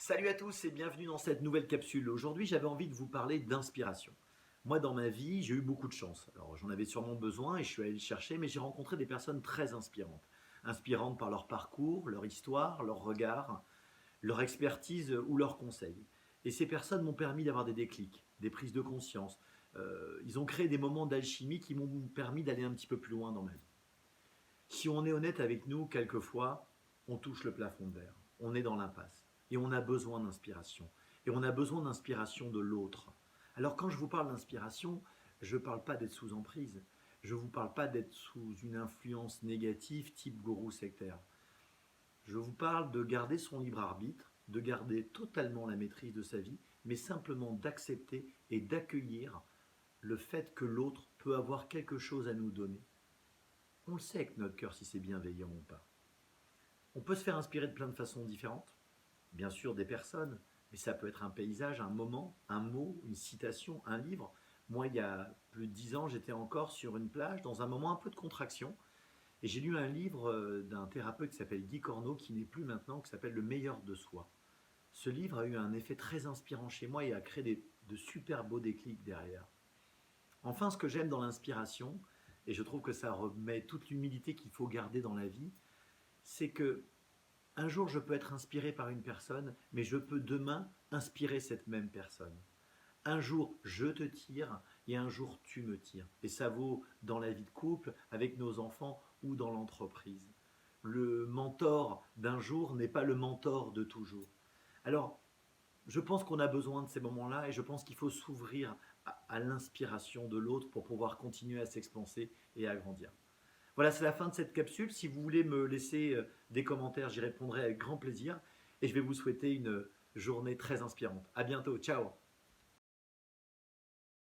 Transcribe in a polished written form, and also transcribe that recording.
Salut à tous et bienvenue dans cette nouvelle capsule. Aujourd'hui, j'avais envie de vous parler d'inspiration. Moi, dans ma vie, j'ai eu beaucoup de chance. Alors, j'en avais sûrement besoin et je suis allé le chercher, mais j'ai rencontré des personnes très inspirantes. Inspirantes par leur parcours, leur histoire, leur regard, leur expertise ou leurs conseils. Et ces personnes m'ont permis d'avoir des déclics, des prises de conscience. Ils ont créé des moments d'alchimie qui m'ont permis d'aller un petit peu plus loin dans ma vie. Si on est honnête avec nous, quelquefois, on touche le plafond de verre. On est dans l'impasse. Et on a besoin d'inspiration. Et on a besoin d'inspiration de l'autre. Alors quand je vous parle d'inspiration, je ne parle pas d'être sous emprise. Je ne vous parle pas d'être sous une influence négative type gourou sectaire. Je vous parle de garder son libre arbitre, de garder totalement la maîtrise de sa vie, mais simplement d'accepter et d'accueillir le fait que l'autre peut avoir quelque chose à nous donner. On le sait avec notre cœur si c'est bienveillant ou pas. On peut se faire inspirer de plein de façons différentes. Bien sûr des personnes, mais ça peut être un paysage, un moment, un mot, une citation, un livre. Moi, il y a plus de 10 ans, j'étais encore sur une plage dans un moment un peu de contraction et j'ai lu un livre d'un thérapeute qui s'appelle Guy Corneau, qui n'est plus maintenant, qui s'appelle Le meilleur de soi. Ce livre a eu un effet très inspirant chez moi et a créé de super beaux déclics derrière. Enfin, ce que j'aime dans l'inspiration, et je trouve que ça remet toute l'humilité qu'il faut garder dans la vie, c'est que un jour, je peux être inspiré par une personne, mais je peux demain inspirer cette même personne. Un jour, je te tire et un jour, tu me tires. Et ça vaut dans la vie de couple, avec nos enfants ou dans l'entreprise. Le mentor d'un jour n'est pas le mentor de toujours. Alors, je pense qu'on a besoin de ces moments-là et je pense qu'il faut s'ouvrir à l'inspiration de l'autre pour pouvoir continuer à s'expanser et à grandir. Voilà, c'est la fin de cette capsule. Si vous voulez me laisser des commentaires, j'y répondrai avec grand plaisir. Et je vais vous souhaiter une journée très inspirante. À bientôt. Ciao.